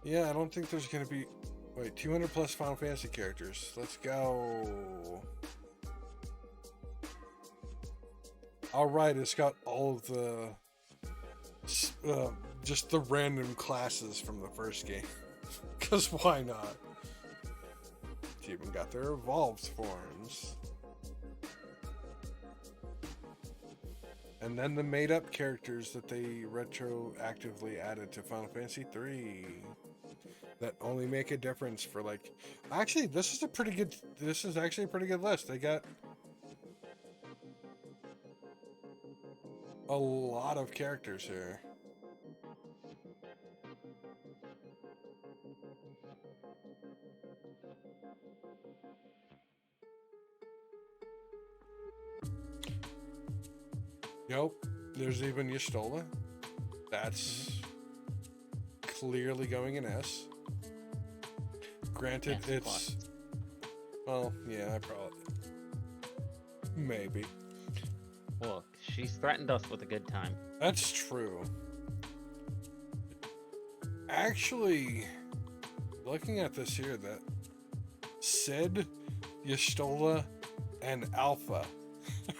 Yeah, I don't think there's gonna be. Wait, 200 plus Final Fantasy characters. Let's go. All right, it's got all of the uh, just the random classes from the first game. Cause why not? It's even got their evolved forms. And then the made up characters that they retroactively added to Final Fantasy 3 that only make a difference for like actually this is actually a pretty good list. They got a lot of characters here. Nope. There's even Y'shtola. Mm-hmm. That's clearly going in S. Granted, S plus. it's well, yeah, I probably maybe. Look, she's threatened us with a good time. That's true. Actually, looking at this here, that Sid, Y'shtola, and Alpha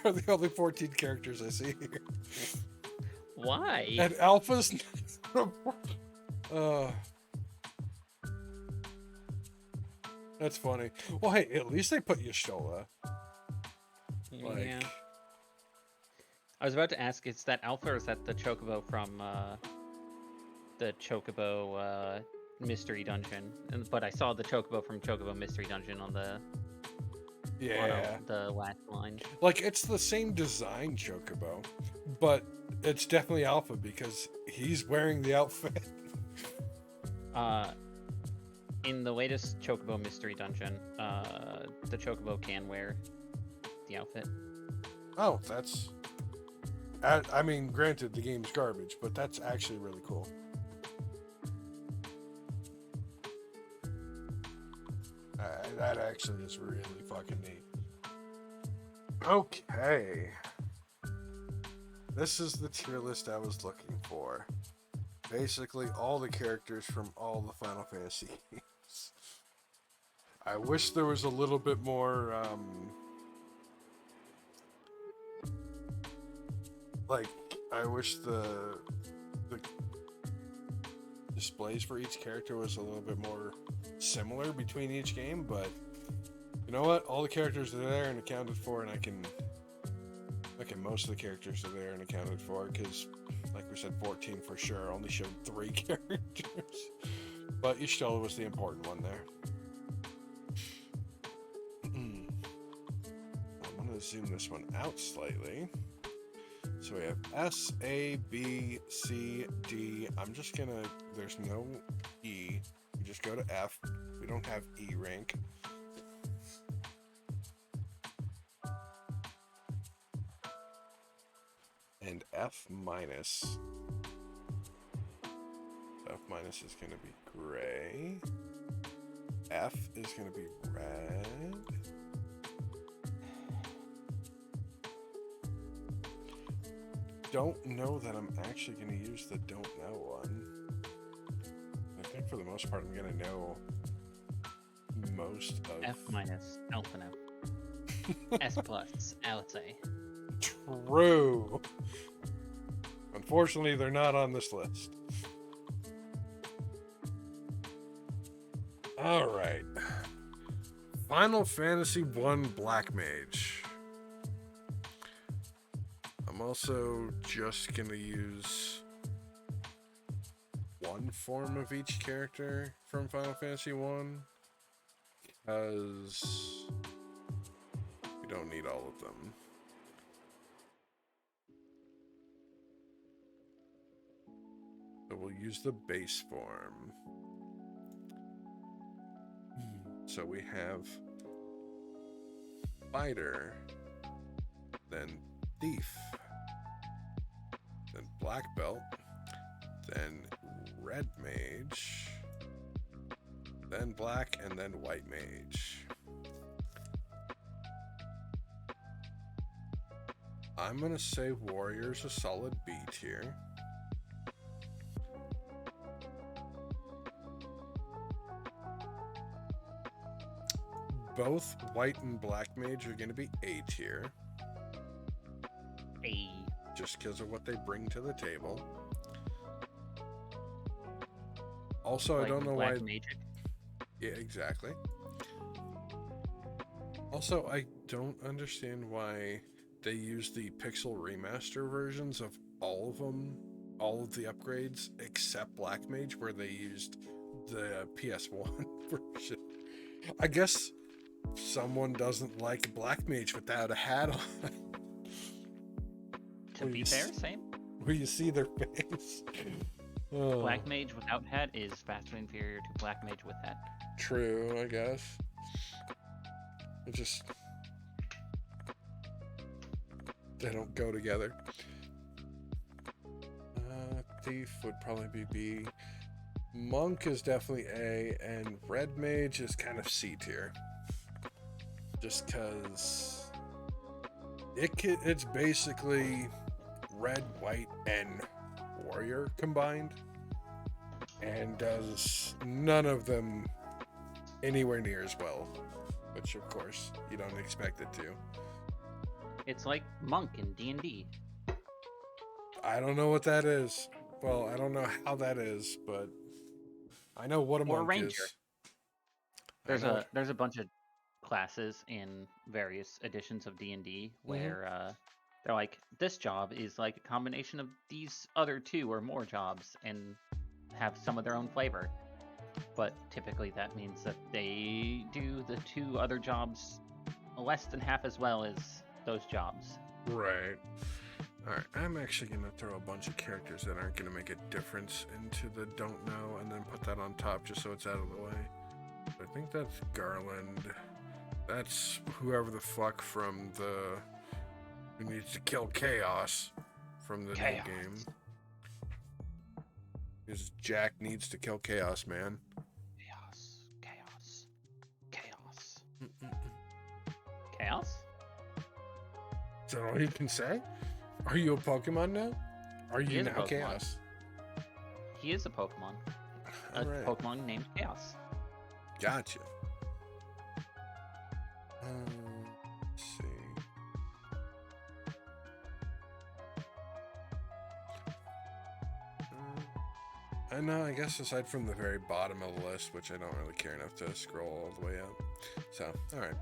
are the only 14 characters I see here. Why? And Alpha's uh that's funny. Well, hey, at least they put Y'shtola. Like, Yeah. I was about to ask, is that Alpha or is that the Chocobo from the Chocobo Mystery Dungeon? But I saw the Chocobo from Chocobo Mystery Dungeon on yeah. the last line. Like, it's the same design Chocobo, but it's definitely Alpha because he's wearing the outfit. Uh, in the latest Chocobo Mystery Dungeon, the Chocobo can wear the outfit. Oh, that's. I mean, granted, the game's garbage, but that's actually really cool. That actually is really fucking neat. Okay. This is the tier list I was looking for. Basically, all the characters from all the Final Fantasy games. I wish there was a little bit more, like, I wish the displays for each character was a little bit more similar between each game, but you know what? All the characters are there and accounted for, and I can most of the characters are there and accounted for because, like we said, 14 for sure. Only showed 3 characters, but Y'shtola was the important one there. I'm gonna zoom this one out slightly. So we have S, A, B, C, D. I'm just gonna. There's no E. We just go to F. We don't have E rank. And F minus. F minus is going to be gray. F is going to be red. Don't know that I'm actually going to use the don't know one. I think for the most part I'm going to know most of... F minus, Alpha now. S plus, I would say. True. Unfortunately, they're not on this list. Alright. Final Fantasy 1 Black Mage. I'm also just gonna use one form of each character from Final Fantasy 1 because we don't need all of them. So we'll use the base form. So we have Fighter, then Thief, then Black Belt, then Red Mage, then Black, and then White Mage. I'm gonna say Warrior's a solid B tier. both white and black mage are going to be A tier, just because of what they bring to the table. Also, Like I don't know black why. magic. Yeah, exactly. Also, I don't understand why they use the pixel remaster versions of all of them, all of the upgrades, except Black Mage, where they used the PS1 version. I guess someone doesn't like Black Mage without a hat on. To be fair, same. Where you see their face. Oh, Black mage without hat is vastly inferior to black mage with hat. true, I guess. It just... They don't go together. Thief would probably be B. Monk is definitely A, and Red Mage is kind of C tier. Just because it's basically red, white, and warrior combined, and does none of them anywhere near as well, which of course you don't expect it to. It's like monk in D&D. I don't know what that is. Well, I don't know how that is, but I know what a Or monk ranger. is. There's a bunch of classes in various editions of D&D where they're like, this job is like a combination of these other 2 or more jobs and have some of their own flavor. But typically that means that they do the 2 other jobs less than half as well as those jobs. Right. Alright, I'm actually going to throw a bunch of characters that aren't going to make a difference into the don't know, and then put that on top just so it's out of the way. I think that's Garland. That's whoever the fuck from the... Who needs to kill Chaos from the new game. Because Jack needs to kill Chaos, man. Chaos. Chaos? Is that all you can say? Are you a Pokemon now? Are you now Chaos? He is a Pokemon. A Pokemon named Chaos. Gotcha. Let's see. I know, I guess aside from the very bottom of the list, which I don't really care enough to scroll all the way up. So, alright.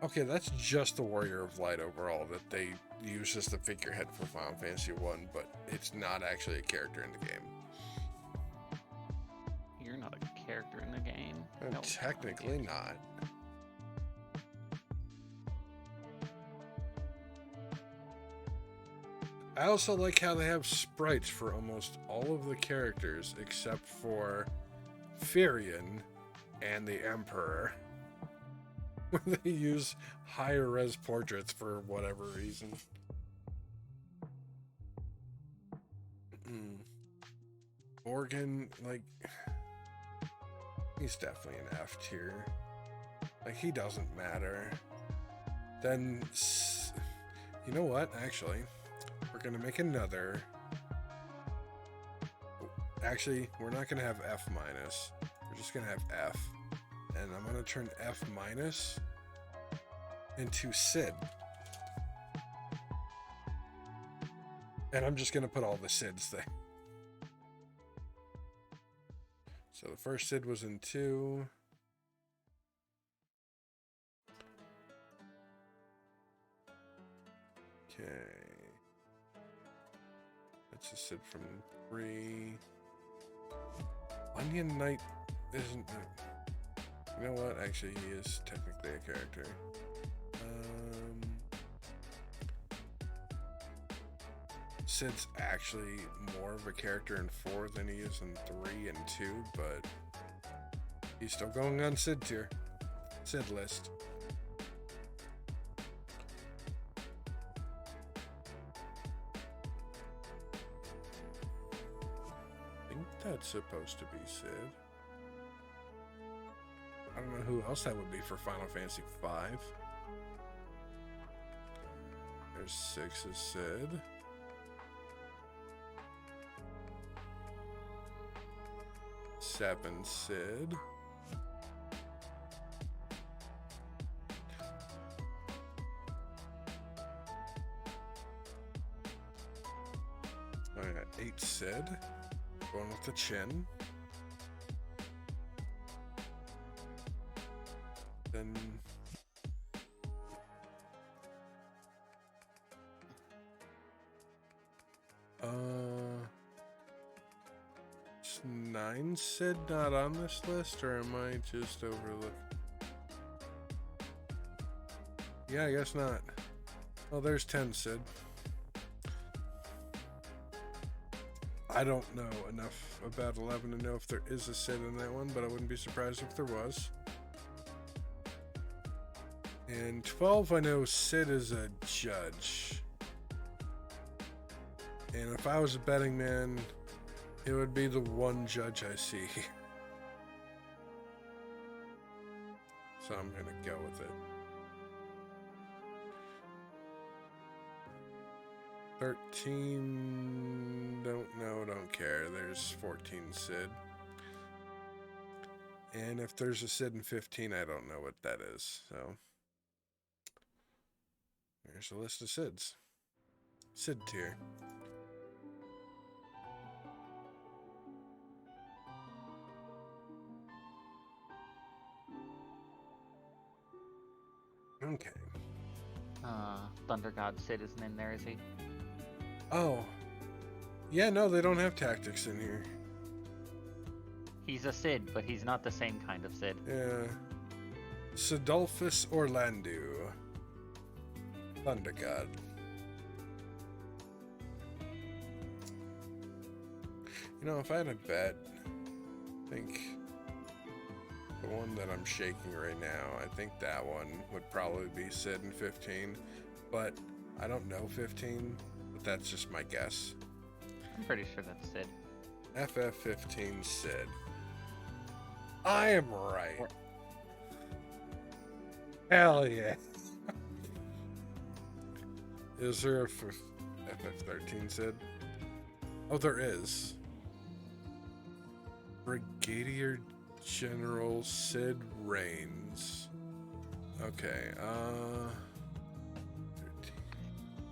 Okay, that's just the Warrior of Light overall that they use as the figurehead for Final Fantasy 1, but it's not actually a character in the game. You're not a character in the game. No, technically not. I also like how they have sprites for almost all of the characters except for Firion and the Emperor, where they use higher res portraits for whatever reason. Morgan, like, he's definitely an F tier. Like, he doesn't matter. Then, you know what, actually, we're gonna make another. Actually, we're not gonna have F minus. We're just gonna have F. And I'm gonna turn F minus into Sid. And I'm just gonna put all the Sids there. So the first Sid was in 2. Okay. That's a Sid from 3. Onion Knight isn't... You know what? Actually, he is technically a character. Sid's actually more of a character in 4 than he is in 3 and 2, but he's still going on Sid tier. Sid list. I think that's supposed to be Sid. I don't know who else that would be for Final Fantasy V. There's 6 is Sid. 7 Sid. I got 8 Sid. Going with the chin. Then... Is 9 Sid not on this list, or am I just overlooking? Yeah, I guess not. Well, there's 10 Sid. I don't know enough about 11 to know if there is a Sid in that one, but I wouldn't be surprised if there was. And 12, I know Sid is a judge. And if I was a betting man, it would be the one judge I see. So I'm gonna go with it. 13, don't know, don't care. There's 14 Sid. And if there's a Sid in 15, I don't know what that is. So there's a list of Sids. Sid tier. Okay. Thunder God Sid isn't in there, is he? Oh. Yeah, no, they don't have tactics in here. He's a Sid, but he's not the same kind of Sid. Yeah. Sidolphus Orlando. Thunder God. You know, if I had a bet, I think the one that I'm shaking right now, I think that one would probably be Sid in 15. But I don't know 15, but that's just my guess. I'm pretty sure that's Sid. FF15 Sid. I am right. Hell yeah. Is there a FF13 Sid? Oh, there is. Brigadier General Sid Raines. Okay, 13.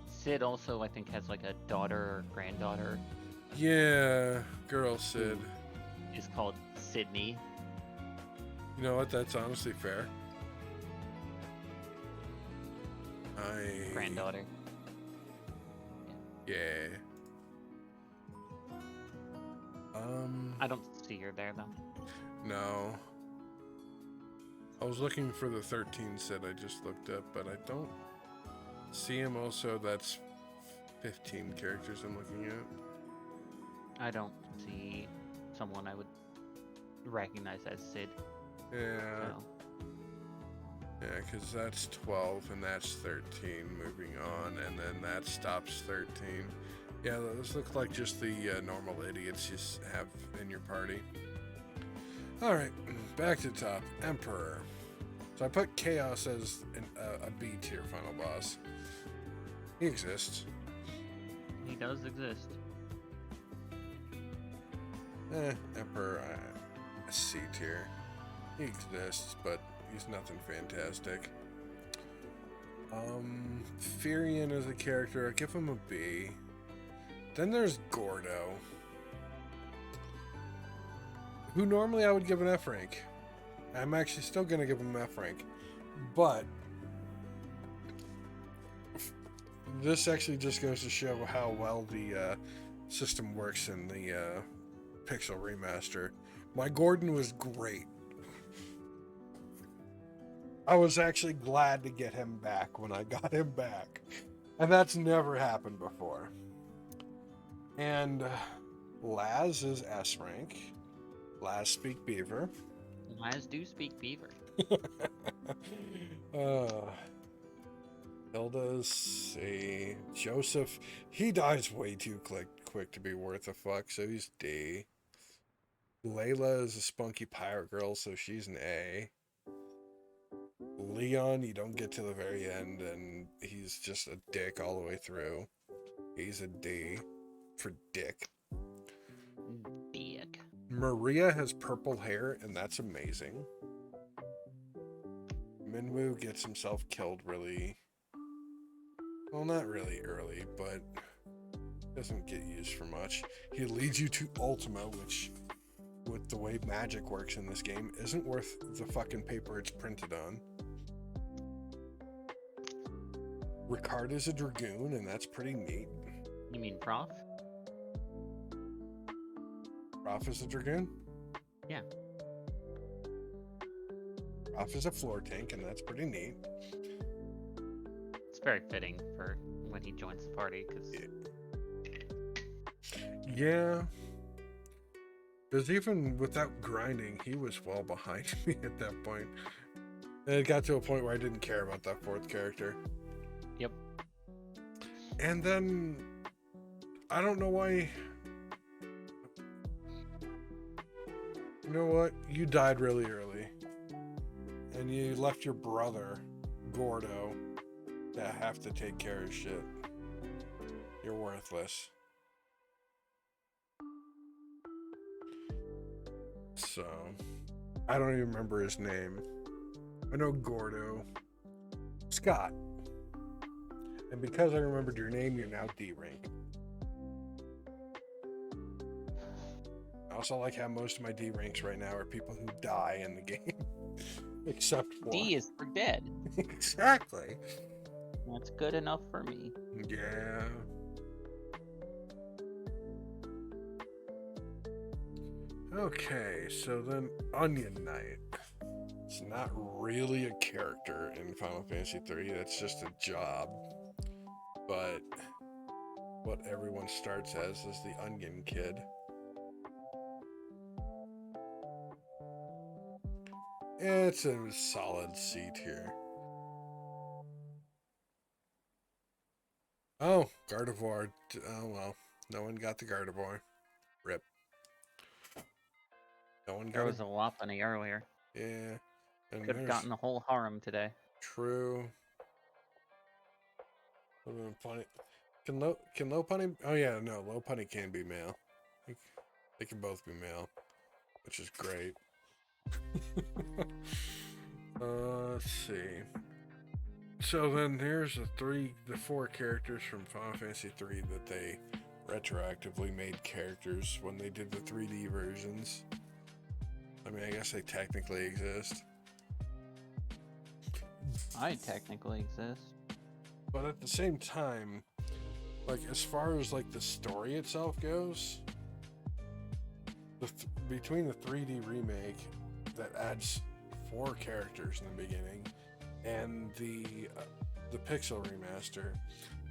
Sid also, I think, has like a daughter or granddaughter. Yeah, girl Sid. Is called Sydney. You know what? That's honestly fair. Granddaughter. Yeah. I don't see her there though. No. I was looking for the 13 Sid I just looked up, but I don't see him. Also, that's 15 characters I'm looking at. I don't see someone I would recognize as Sid. Yeah. So. Yeah, because that's 12 and that's 13. Moving on, and then that stops 13. Yeah, those look like just the normal idiots you have in your party. Alright, back to the top. Emperor. So I put Chaos as a B tier final boss. He exists. He does exist. Emperor, a C tier. He exists, but he's nothing fantastic. Firion as a character, I give him a B. Then there's Gordo, who normally I would give an F rank. I'm actually still going to give him an F rank, but this actually just goes to show how well the system works in the Pixel Remaster. My Gordon was great. I was actually glad to get him back when I got him back, and that's never happened before. And Laz is S rank. Laz speak Beaver. Laz do speak Beaver. Hilda's a Joseph. He dies way too quick to be worth a fuck, so he's D. Layla is a spunky pirate girl, so she's an A. Leon, you don't get to the very end, and he's just a dick all the way through. He's a D for dick. Dick. Maria has purple hair, and that's amazing. Minwoo gets himself killed really... Well, not really early, but Doesn't get used for much. He leads you to Ultima, which, with the way magic works in this game, isn't worth the fucking paper it's printed on. Ricard is a dragoon, and that's pretty neat. You mean Prof? Prof is a dragoon? Yeah. Prof is a floor tank, and that's pretty neat. It's very fitting for when he joins the party, because... Yeah. Because even without grinding, he was well behind me at that point. And it got to a point where I didn't care about that fourth character. Yep. And then, I don't know why... You know what? You died really early. And you left your brother, Gordo, to have to take care of shit. You're worthless. So, I don't even remember his name. I know Gordo. Scott. And because I remembered your name, you're now D rank. I also like how most of my D ranks right now are people who die in the game. Except for... D is for dead. Exactly. That's good enough for me. Yeah. Okay, so then Onion Knight. It's not really a character in Final Fantasy III, that's just a job. But what everyone starts as is the Onion Kid. It's a solid C tier. Oh, Gardevoir. Oh well, no one got the Gardevoir. Rip. No one got There was a Lopunny earlier. Yeah. And Could have gotten the whole harem today. True. Would have been funny. Can Lopunny? Oh yeah, no, Lopunny can be male. They can both be male, which is great. Let's see. So then here's the four characters from Final Fantasy III that they retroactively made characters when they did the 3D versions. I mean, I guess they technically exist. I technically exist. But at the same time, like, as far as, like, the story itself goes, between the 3D remake that adds 4 characters in the beginning and the Pixel remaster,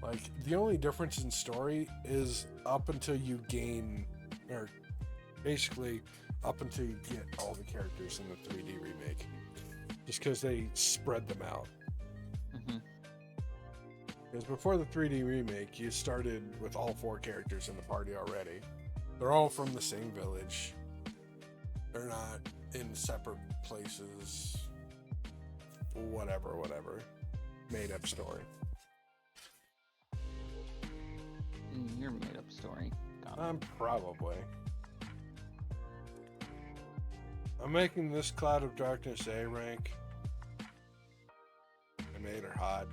like, the only difference in story is up until you gain, or basically up until you get all the characters in the 3D remake. Just because they spread them out. Mm-hmm. Because before the 3D remake, you started with all 4 characters in the party already. They're all from the same village. They're not in separate places. Whatever. Made up story. Your made up story. Got it. Probably. I'm making this Cloud of Darkness A rank. I made her hot.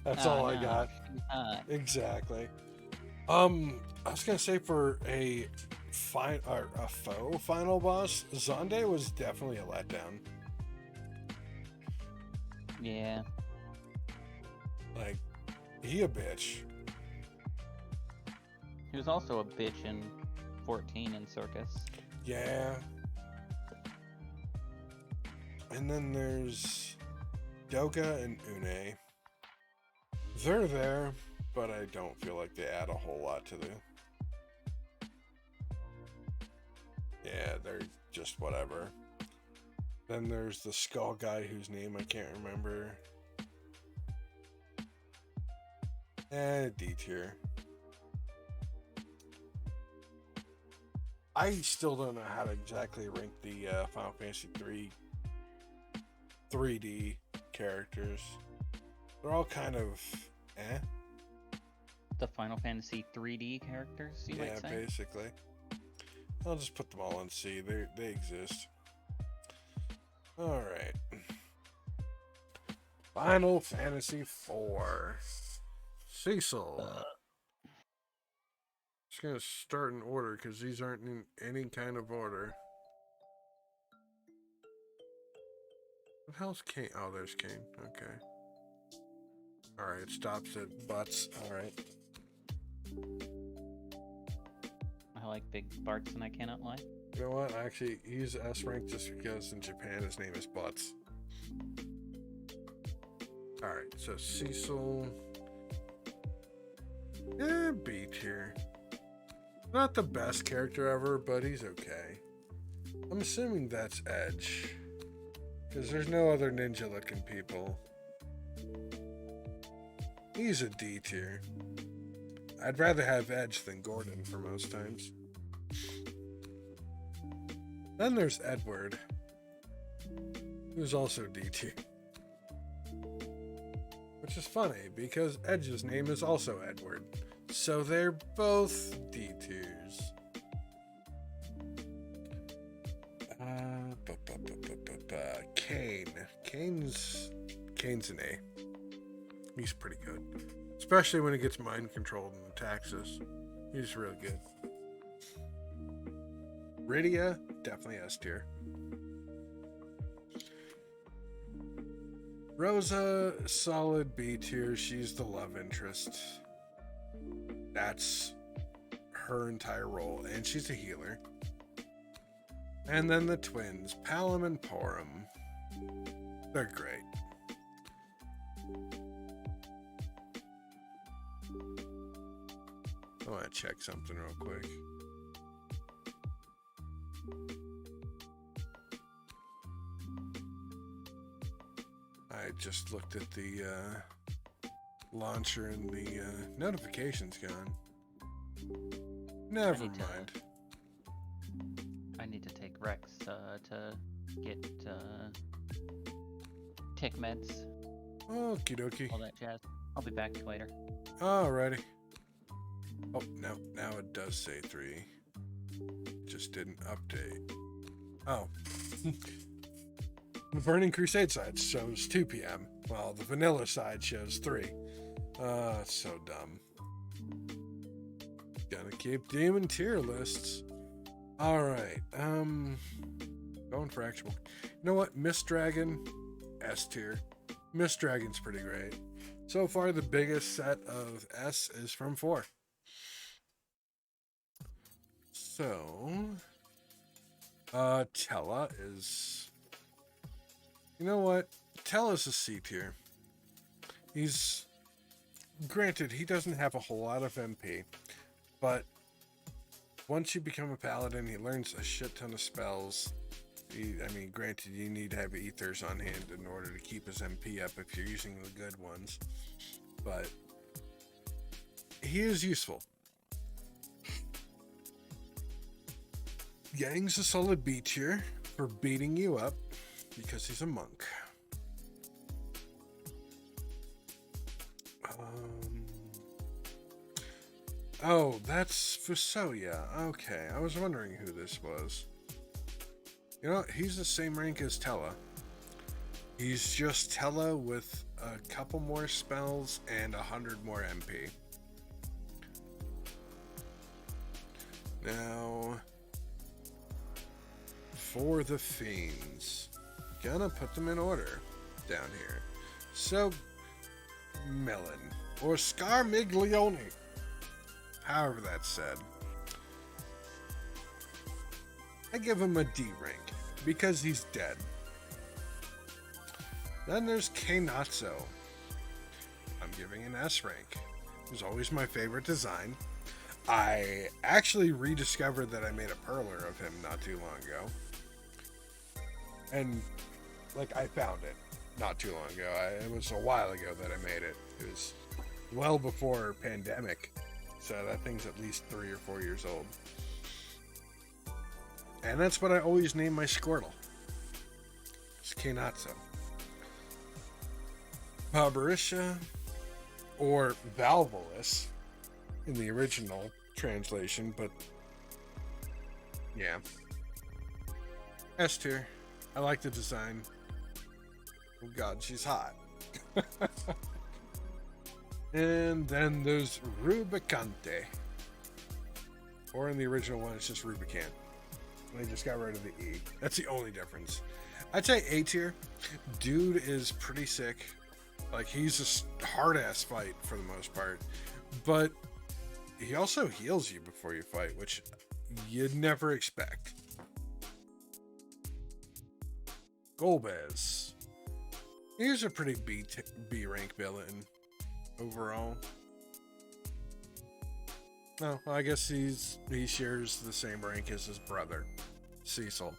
That's all I got. Exactly. I was gonna say for a faux final boss, Zonde was definitely a letdown. Yeah. Like, he a bitch. He was also a bitch in 14 in Circus. Yeah. And then there's Doga and Une. They're there, but I don't feel like they add a whole lot to the... Yeah, they're just whatever. Then there's the skull guy whose name I can't remember. D tier. I still don't know how to exactly rank the Final Fantasy 3 3D characters. They're all kind of The Final Fantasy 3D characters, you might say? Yeah, basically. I'll just put them all in C. They exist. Alright. Final Fantasy 4. Cecil. Just gonna start in order because these aren't in any kind of order. What the hell's Kane? Oh, there's Kane. Okay. Alright, it stops at butts. Alright. I like big Barts and I cannot lie. You know what? I actually use S rank just because in Japan his name is Butts. Alright, so Cecil. B tier. Not the best character ever, but he's okay. I'm assuming that's Edge. Because there's no other ninja looking people. He's a D tier. I'd rather have Edge than Gordon for most times. Then there's Edward, who's also D tier. Which is funny, because Edge's name is also Edward. So they're both D tiers. Kane. Kane's an A. He's pretty good. Especially when he gets mind controlled and attacks us. He's really good. Rydia, definitely S tier. Rosa, solid B tier. She's the love interest. That's her entire role. And she's a healer. And then the twins, Palom and Porum. They're great. I want to check something real quick. I just looked at the launcher and the notification's gone. Never mind. I need to take Rex to get tick meds. Okie dokie. All that jazz. I'll be back later. Alrighty. Oh, no, now it does say 3. Just didn't update. Oh. The Burning Crusade side shows 2 p.m. while the vanilla side shows 3. It's so dumb. Gotta keep demon tier lists. Alright, going for actual. You know what? Miss Dragon, S tier. Miss Dragon's pretty great. So far, the biggest set of S is from 4. So, Tella is... You know what? Tella's a C tier. He's... Granted, he doesn't have a whole lot of MP, but once you become a paladin, he learns a shit ton of spells. I mean, granted, you need to have ethers on hand in order to keep his MP up if you're using the good ones, but he is useful. Yang's a solid B tier for beating you up because he's a monk. Oh, that's Fusoya. Okay, I was wondering who this was. You know, he's the same rank as Tella. He's just Tella with a couple more spells and 100 more MP. Now, for the fiends, gonna put them in order down here. So, Melon, or Scarmiglione, however that's said. I give him a D rank because he's dead. Then there's Kainatsu. I'm giving an S rank. It was always my favorite design. I actually rediscovered that I made a perler of him not too long ago. And, like, I found it not too long ago. It was a while ago that I made it. It was well before pandemic. So that thing's at least 3 or 4 years old. And that's what I always name my Squirtle. It's Kainatsu. Barbarisha, or Valvolus in the original translation, but yeah. S tier. I like the design. Oh god, she's hot. And then there's Rubicante. Or in the original one, it's just Rubicon. They just got rid of the E. That's the only difference. I'd say A tier. Dude is pretty sick. Like, he's a hard-ass fight for the most part. But he also heals you before you fight, which you'd never expect. Golbez. He's a pretty B rank villain overall. No, I guess he shares the same rank as his brother, Cecil.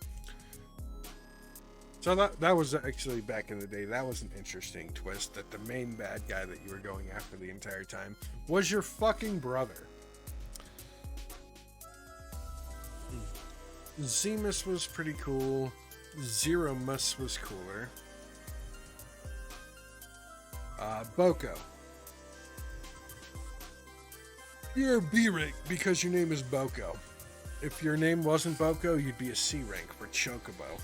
So that was actually, back in the day, that was an interesting twist, that the main bad guy that you were going after the entire time was your fucking brother. Zemus was pretty cool. Zeromus was cooler. Boko. You're a B rank because your name is Boko. If your name wasn't Boko, you'd be a C rank for Chocobo.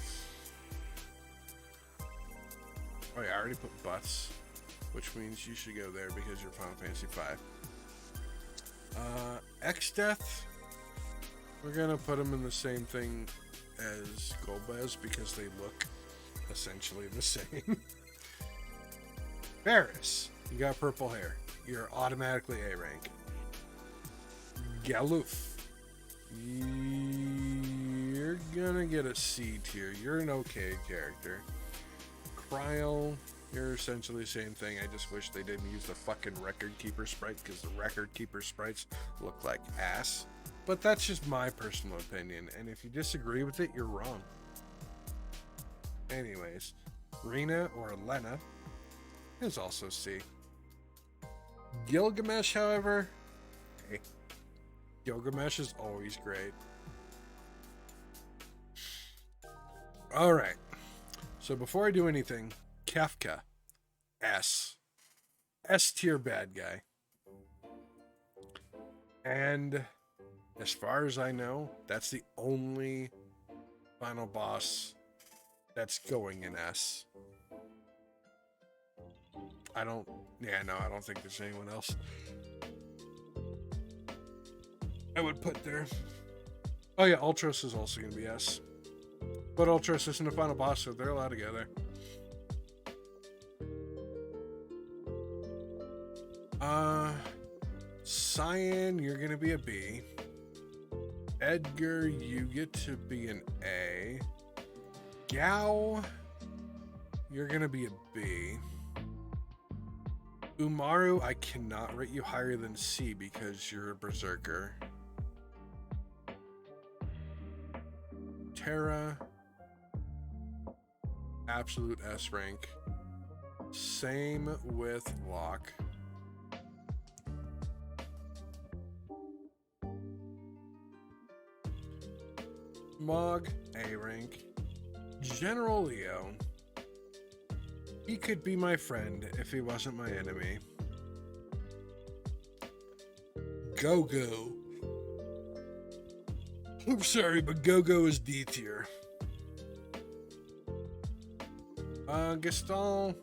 Oh yeah, I already put butts, which means you should go there because you're Final Fantasy V. X-Death, we're gonna put them in the same thing as Golbez because they look essentially the same. Varus, you got purple hair. You're automatically A rank. Galuf, you're gonna get a C tier. You're an okay character. Kryl, you're essentially the same thing. I just wish they didn't use the fucking Record Keeper sprite because the Record Keeper sprites look like ass. But that's just my personal opinion, and if you disagree with it, you're wrong. Anyways, Rena or Lena is also C. Gilgamesh, however, hey, Gilgamesh is always great. Alright, so before I do anything, Kefka, S. S tier bad guy. And as far as I know, that's the only final boss that's going in S. I don't think there's anyone else I would put there. Oh yeah, Ultros is also going to be S. But Ultros isn't a final boss, so they're allowed to go there. Cyan, you're going to be a B. Edgar, you get to be an A. Gao, you're going to be a B. Umaru, I cannot rate you higher than C because you're a berserker. Terra, absolute S rank. Same with Locke. Mog, A rank. General Leo, he could be my friend if he wasn't my enemy. Go-Go. I'm sorry, but Go-Go is D tier. Gaston,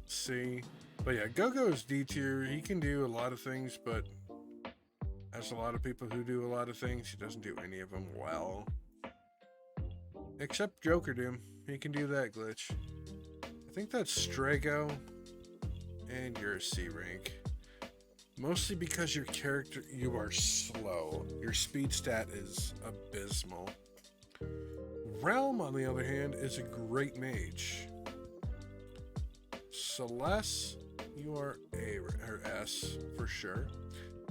C. But yeah, Go-Go is D tier. He can do a lot of things, but as a lot of people who do a lot of things, he doesn't do any of them well. Except Joker Doom. He can do that glitch. I think that's Strago. And you're a C rank. Mostly because your character, you are slow. Your speed stat is abysmal. Realm, on the other hand, is a great mage. Celeste, you are A or S for sure.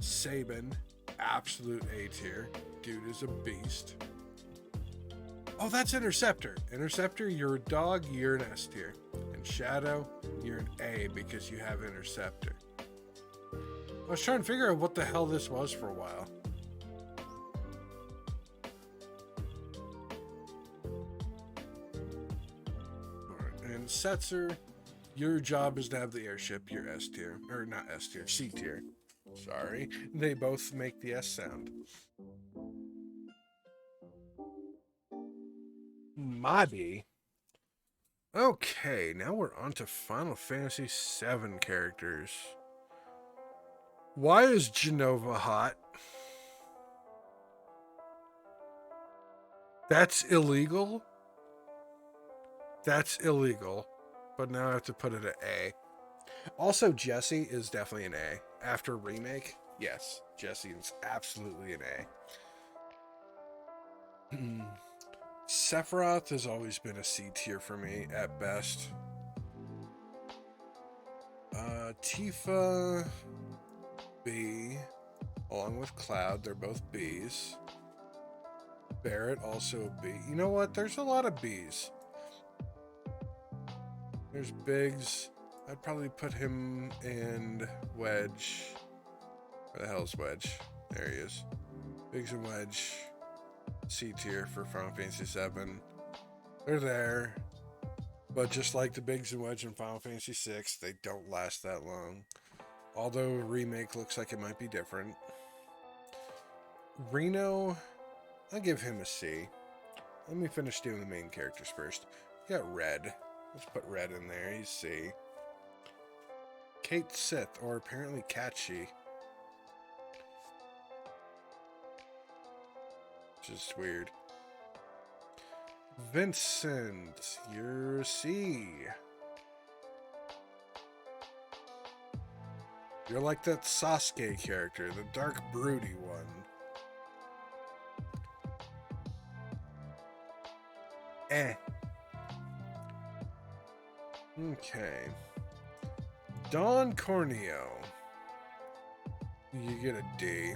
Sabin, absolute A tier. Dude is a beast. Oh, that's Interceptor. Interceptor, you're a dog, you're an S tier. And Shadow, you're an A because you have Interceptor. I was trying to figure out what the hell this was for a while. Alright, and Setzer, your job is to have the airship, you're S tier. Or not S tier, C tier. Sorry. They both make the S sound. Mabi. Okay, now we're on to Final Fantasy VII characters. Why is Genova hot? That's illegal. That's illegal. But now I have to put it at A. Also, Jesse is definitely an A. After remake, yes, Jesse is absolutely an A. Sephiroth has always been a C tier for me at best. Tifa, B, along with Cloud, they're both Bs. Barrett, also a B. You know what? There's a lot of Bs. There's Biggs. I'd probably put him in Wedge. Where the hell's Wedge? There he is. Biggs and Wedge. C tier for Final Fantasy VII. They're there. But just like the Biggs and Wedge in Final Fantasy VI, they don't last that long. Although a remake looks like it might be different. Reno, I'll give him a C. Let me finish doing the main characters first. We got Red. Let's put Red in there. He's C. Kate Sith, or apparently Catchy. Just weird. Vincent, you're C. You're like that Sasuke character, the dark broody one. Eh. Okay. Don Corneo. You get a D.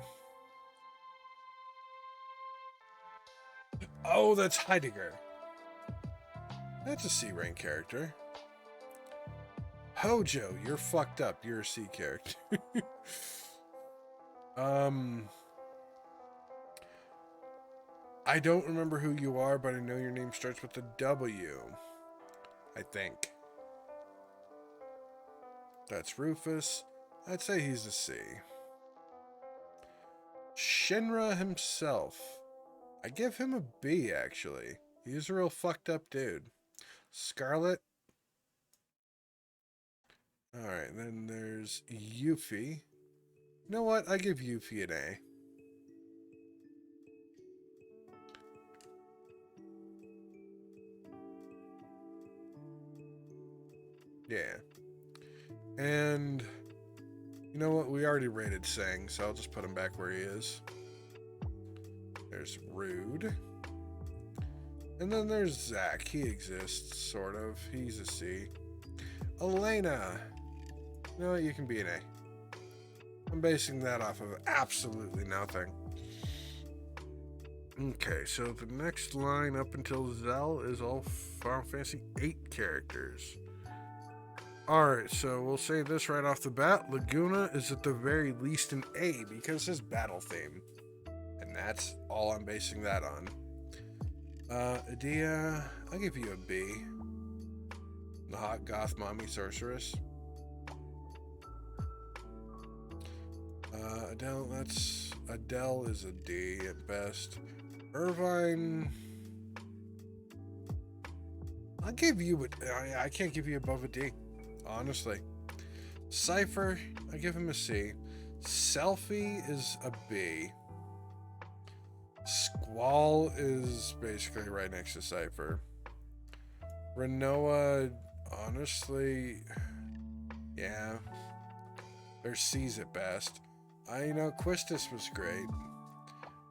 Oh, that's Heidegger. That's a C rank character. Hojo, you're fucked up. You're a C character. I don't remember who you are, but I know your name starts with a W. I think. That's Rufus. I'd say he's a C. Shinra himself. I give him a B, actually. He's a real fucked up dude. Scarlet. Alright, then there's Yuffie. You know what? I give Yuffie an A. Yeah. And you know what? We already rated Sang, so I'll just put him back where he is. There's Rude. And then there's Zach. He exists, sort of. He's a C. Elena. You know what? You can be an A. I'm basing that off of absolutely nothing. Okay, so the next line up until Zell is all Final Fantasy VIII characters. Alright, so we'll say this right off the bat. Laguna is at the very least an A because his battle theme. And that's all I'm basing that on. Adia, I'll give you a B. The hot goth mommy sorceress. Adele is a D at best. Irvine, I'll give you I can't give you above a D, honestly. Cypher, I give him a C. Selfie is a B. Squall is basically right next to Cypher. Renoa, honestly, yeah, they're C's at best. Quistis was great.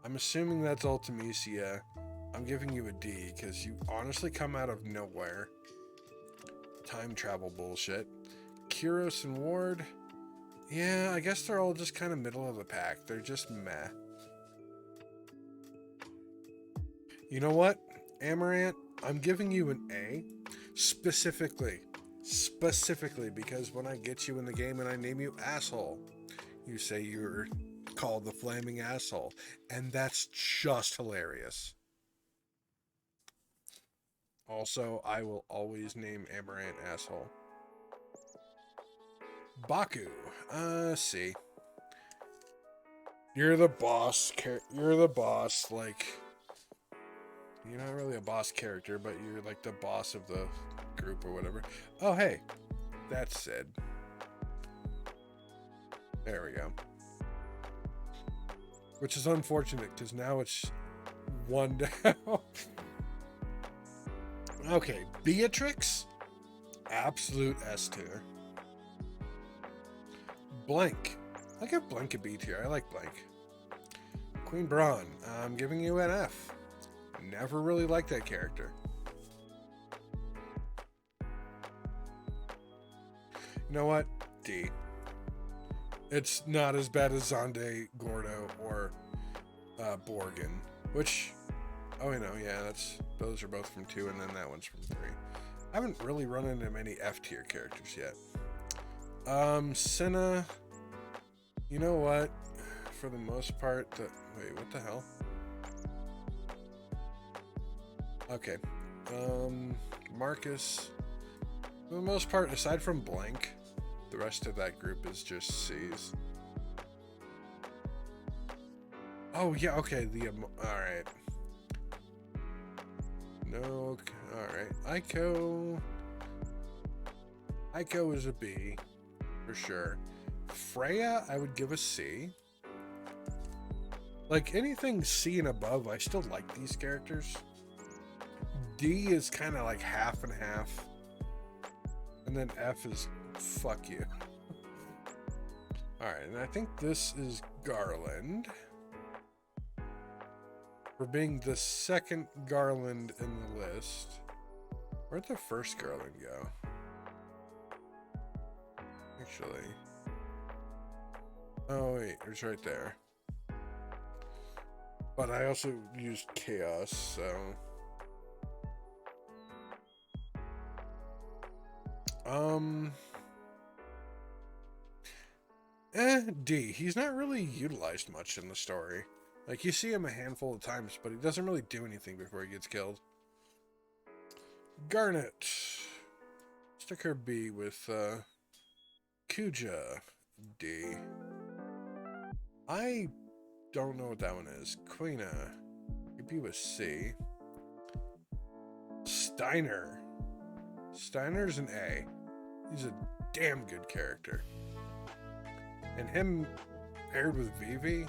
I'm assuming that's Ultimisia. I'm giving you a D because you honestly come out of nowhere. Time travel bullshit. Kyros and Ward, yeah, I guess they're all just kind of middle of the pack. They're just meh. You know what, Amaranth? I'm giving you an A specifically because when I get you in the game and I name you asshole, you say you're called the flaming asshole, and that's just hilarious. Also, I will always name Amaranth asshole. Baku, C. You're the boss. You're the boss. Like, you're not really a boss character, but you're like the boss of the group or whatever. Oh, hey, that's Sid. There we go. Which is unfortunate because now it's One down. Okay, Beatrix, absolute S tier. Blank, I give Blank a B tier. I like Blank. Queen Braun, I'm giving you an F. Never really liked that character. You know what? D. It's not as bad as Zonde, Gordo, or Borgin, which, oh, you know, yeah, those are both from 2, and then that one's from 3. I haven't really run into many F tier characters yet. Senna, you know what? For the most part, wait, what the hell? Okay, Marcus, for the most part, aside from Blank, the rest of that group is just C's. Oh, yeah, okay, alright. No, alright. Aiko is a B, for sure. Freya, I would give a C. Like, anything C and above, I still like these characters. D is kind of like half and half. And then F is fuck you. Alright, and I think this is Garland. For being the second Garland in the list. Where'd the first Garland go? Actually. Oh wait, it's right there. But I also used Chaos, so... D. He's not really utilized much in the story. Like, you see him a handful of times, but he doesn't really do anything before he gets killed. Garnet. Stick her B with, Kuja. D. I don't know what that one is. Queena. B with C. Steiner. Steiner's an A. He's a damn good character. And him paired with Vivi,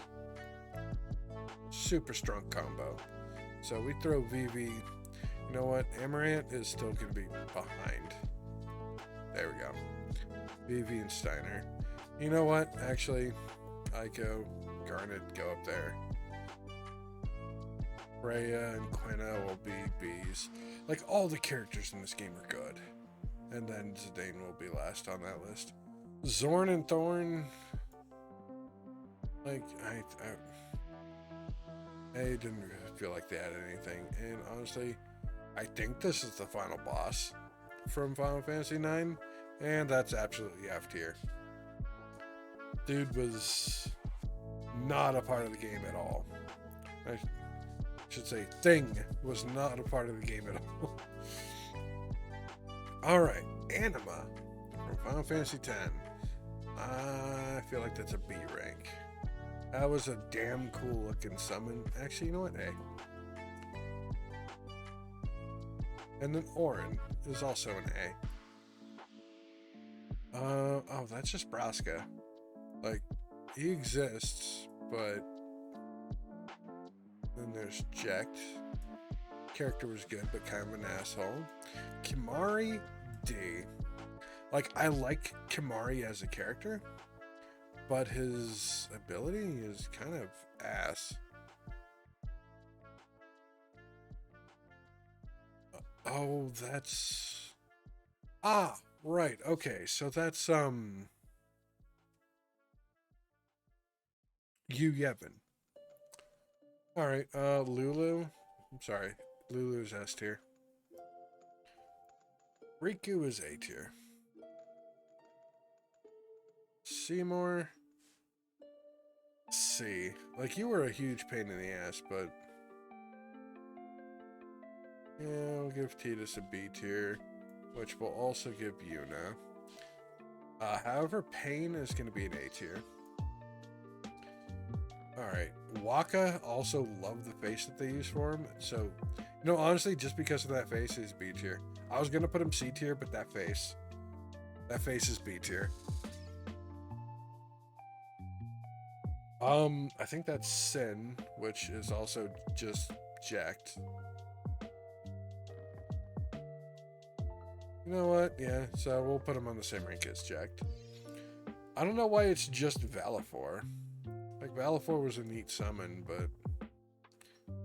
super strong combo. So we throw Vivi. You know what? Amaranth is still going to be behind. There we go. Vivi and Steiner. You know what? Actually, Aiko, Garnet go up there. Freya and Quina will be B's. Like, all the characters in this game are good. And then Zidane will be last on that list. Zorn and Thorn. Like, I didn't feel like they had anything. And honestly, I think this is the final boss from Final Fantasy IX. And that's absolutely F tier. Dude was not a part of the game at all. I should say thing was not a part of the game at all. Alright, Anima from Final Fantasy X. I feel like that's a B rank. That was a damn cool looking summon. Actually, you know what? A. And then Orin is also an A. Oh, that's just Braska. Like, he exists, but then there's Jekt. Character was good, but kind of an asshole. Kimari, D. Like, I like Kimari as a character, but his ability is kind of ass. Oh, that's... Ah, right, okay, so that's, Yu Yevon. Alright, Lulu. I'm sorry, Lulu's S tier. Riku is A tier. Seymour, C. Like, you were a huge pain in the ass, but yeah, we'll give Tidus a B tier, which will also give Yuna. However, Pain is going to be an A tier. Alright, Waka, also love the face that they use for him, so, you know, honestly, just because of that face, is B tier. I was going to put him C tier, but that face is B tier. I think that's Sin, which is also just jacked. You know what? Yeah, so we'll put him on the same rank as jacked. I don't know why it's just Valifor. Like, Valifor was a neat summon, but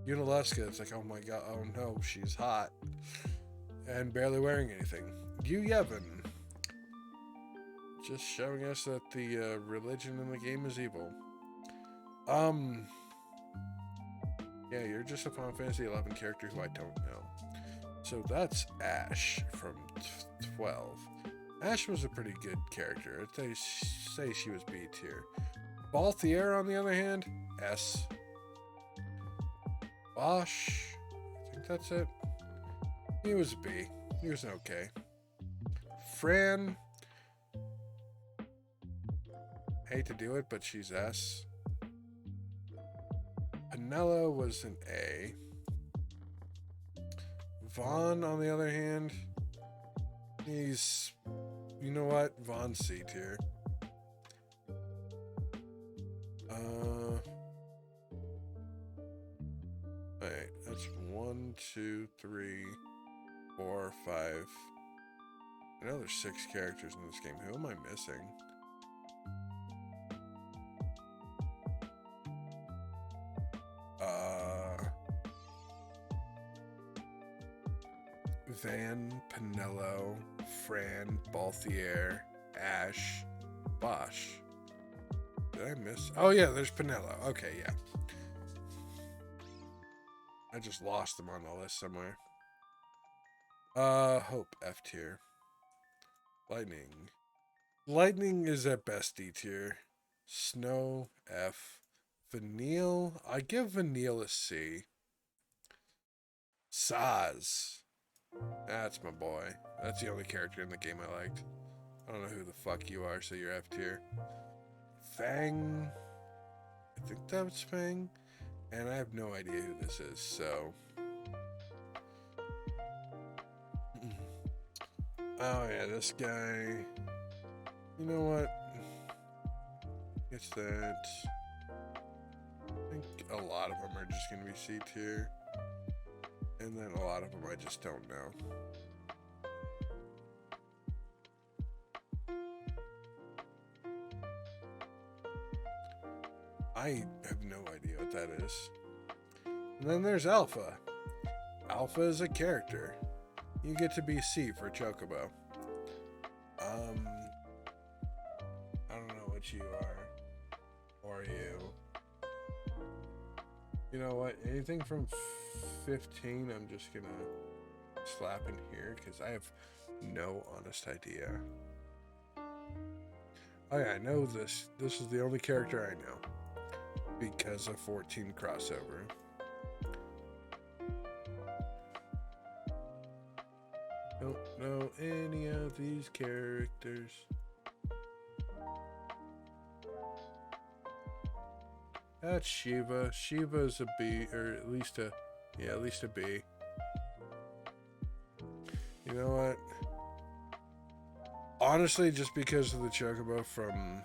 Unileska, it's like, oh my god, oh no, she's hot. And barely wearing anything. Yevon. Just showing us that the religion in the game is evil. Yeah, you're just a Final Fantasy 11 character who I don't know. So that's Ash from 12. Ash was a pretty good character. They say she was B tier. Balthier, on the other hand, S. Bosch, I think that's it. He was B. He was okay. Fran, hate to do it, but she's S. Penelo was an A. Vaughn, on the other hand, he's, you know what? Vaughn's C tier. Alright, that's 1, 2, 3, 4, 5. I know there's 6 characters in this game. Who am I missing? Van, Penelo, Fran, Balthier, Ash, Bosch. Did I miss? Oh yeah, there's Penelo. Okay, yeah. I just lost them on the list somewhere. Hope, F tier. Lightning. Lightning is at best D tier. Snow, F. Vanille, I give Vanille a C. Saz. That's my boy. That's the only character in the game I liked. I don't know who the fuck you are, so you're F tier. Fang. I think that's Fang. And I have no idea who this is, so. Oh yeah, this guy. You know what? It's that. I think a lot of them are just going to be C tier. And then a lot of them I just don't know. I have no idea what that is. And then there's Alpha. Alpha is a character. You get to be C for Chocobo. I don't know what you are. Or you. You know what? Anything from 15, I'm just gonna slap in here because I have no honest idea. Oh yeah, I know this. This is the only character I know because of 14 crossover. Don't know any of these characters. That's Shiva. Shiva's a B, or at least a, yeah, at least a B. You know what? Honestly, just because of the Chocobo from...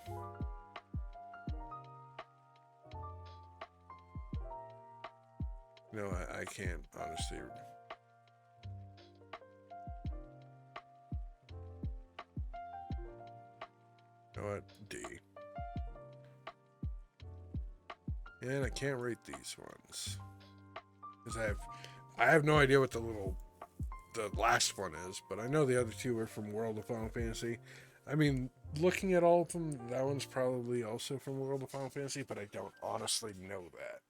No, I can't, honestly. You know what? D. And I can't rate these ones. Because I have no idea what the last one is, but I know the other two are from World of Final Fantasy. I mean, looking at all of them, that one's probably also from World of Final Fantasy, but I don't honestly know that.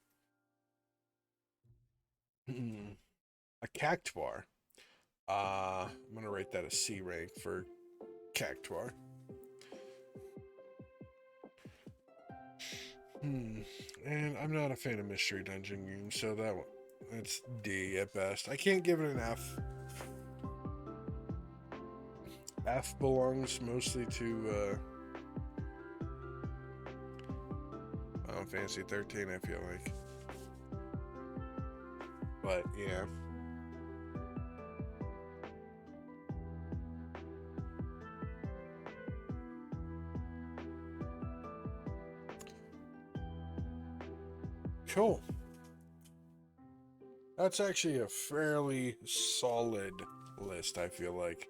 A Cactuar. I'm going to rate that a C rank for Cactuar. And I'm not a fan of Mystery Dungeon games, so that's D at best. I can't give it an F. F belongs mostly to Final Fantasy 13, I feel like. But yeah. Cool. That's actually a fairly solid list, I feel like.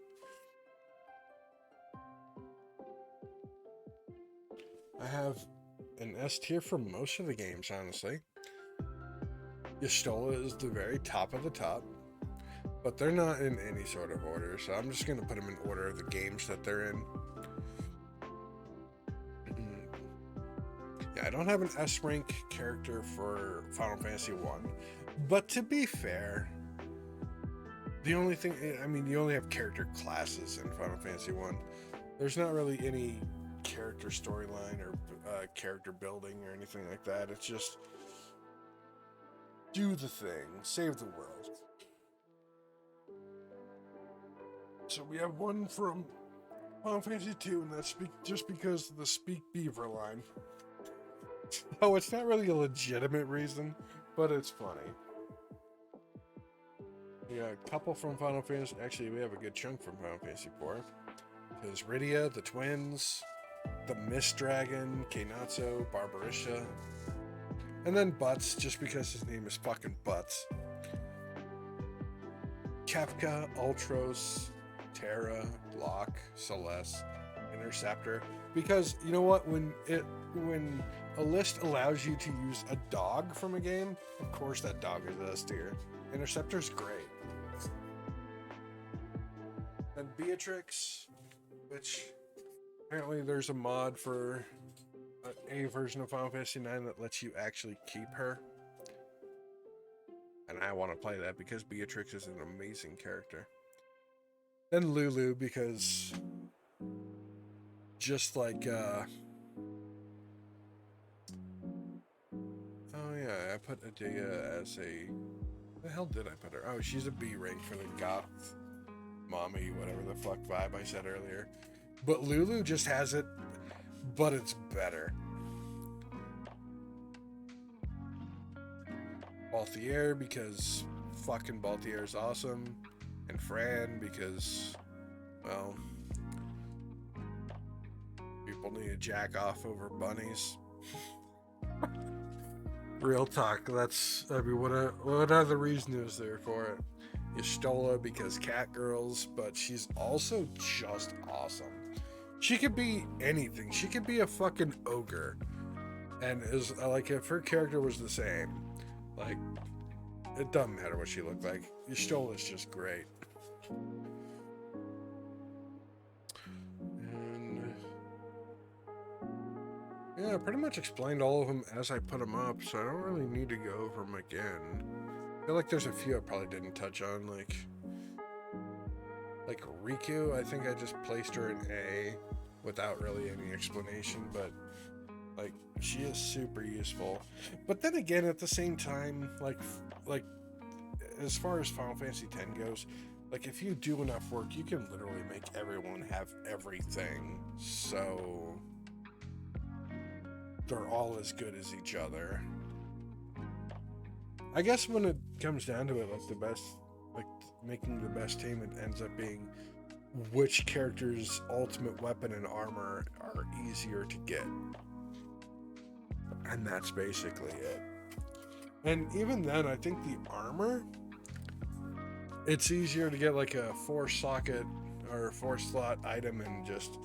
I have an S tier for most of the games, honestly. Yestola is the very top of the top, but they're not in any sort of order, so I'm just going to put them in order of the games that they're in. Yeah, I don't have an S rank character for Final Fantasy 1, but to be fair, the only thing, I mean, you only have character classes in Final Fantasy 1. There's not really any character storyline or character building or anything like that. It's just do the thing, save the world. So we have one from Final Fantasy 2, and that's just because of the Speak Beaver line. Oh, it's not really a legitimate reason, but it's funny. We got a couple from Final Fantasy. Actually, we have a good chunk from Final Fantasy 4. There's Rydia, the twins, the Mist Dragon, Keinatsu, Barbarisha, and then Butts, just because his name is fucking Butts. Kefka, Ultros, Terra, Locke, Celeste, Interceptor. Because you know what? When a list allows you to use a dog from a game, of course that dog is S tier. Interceptor's great. And Beatrix, which apparently there's a mod for a version of Final Fantasy 9 that lets you actually keep her. And I want to play that because Beatrix is an amazing character. Then Lulu, because just like oh yeah, I put Adea as a, the hell did I put her? Oh, she's a B rank for the goth mommy, whatever the fuck vibe I said earlier. But Lulu just has it, but it's better. Balthier, because fucking Balthier is awesome. And Fran, because, well, people need to jack off over bunnies. Real talk, that's, I mean, what other reason is there for it? Yestola, because cat girls, but she's also just awesome. She could be anything. She could be a fucking ogre. And is like, if her character was the same, like, it doesn't matter what she looked like. Yestola's just great. And yeah, I pretty much explained all of them as I put them up, so I don't really need to go over them again. I feel like there's a few I probably didn't touch on, like Riku. I think I just placed her in A without really any explanation, but like, she is super useful. But then again, at the same time, like as far as Final Fantasy X goes, like, if you do enough work, you can literally make everyone have everything. So they're all as good as each other. I guess when it comes down to it, like, the best, like, making the best team, it ends up being which character's ultimate weapon and armor are easier to get. And that's basically it. And even then, I think the armor, it's easier to get like a 4-socket or 4-slot item and just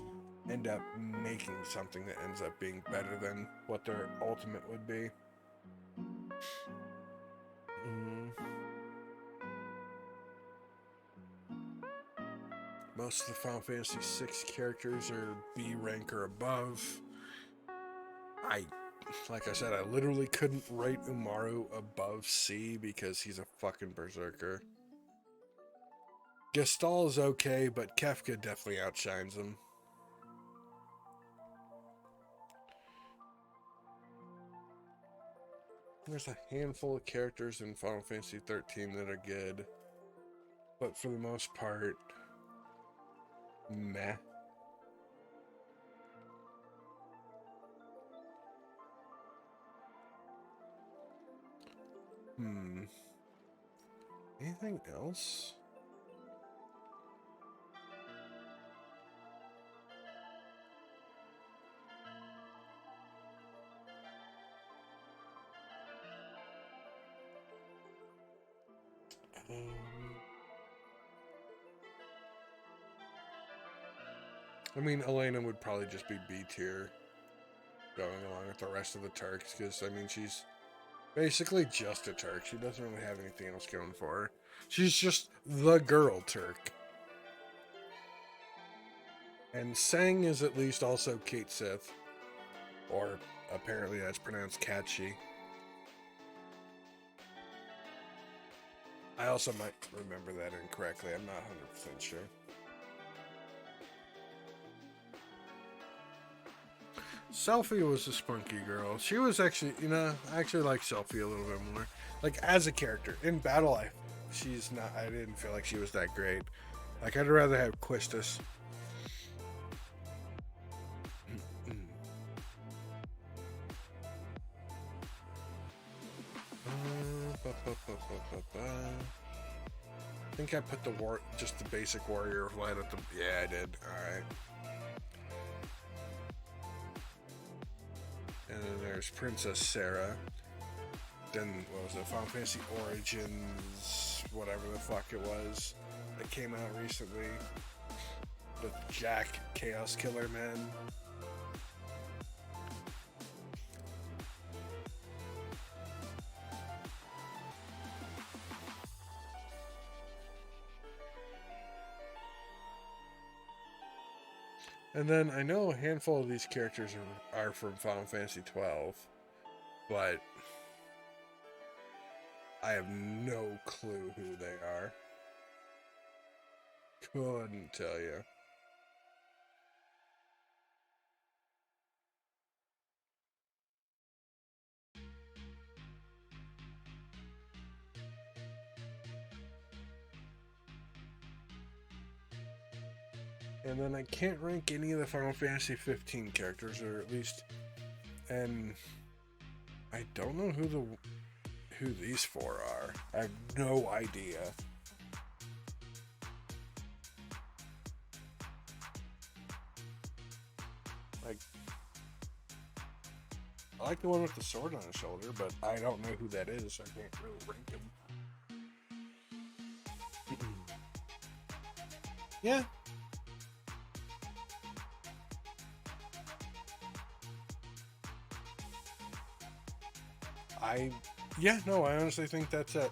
end up making something that ends up being better than what their ultimate would be. Most of the Final Fantasy VI characters are B rank or above. Like I said, I literally couldn't rate Umaru above C because he's a fucking berserker. Gestal is okay, but Kefka definitely outshines him. There's a handful of characters in Final Fantasy 13 that are good, but for the most part, meh. Anything else? I mean, Elena would probably just be B tier going along with the rest of the Turks, because, I mean, she's basically just a Turk. She doesn't really have anything else going for her. She's just the girl Turk. And Sang is at least also Kate Sith. Or apparently that's pronounced Katshi. I also might remember that incorrectly. I'm not 100% sure. Selphie was a spunky girl. She was actually, I actually like Selphie a little bit more. Like, as a character. In battle, I didn't feel like she was that great. Like, I'd rather have Quistis. I think I put just the basic warrior of light at the. Yeah, I did. All right. And then there's Princess Sarah. Then what was it? Final Fantasy Origins, whatever the fuck it was, that came out recently. With Jack, Chaos Killer Man. And then I know a handful of these characters are from Final Fantasy 12, but I have no clue who they are. Couldn't tell you. And then I can't rank any of the Final Fantasy 15 characters, or at least, and I don't know who these four are. I have no idea. Like, I like the one with the sword on his shoulder, but I don't know who that is, so I can't really rank him. Yeah. I honestly think that's it.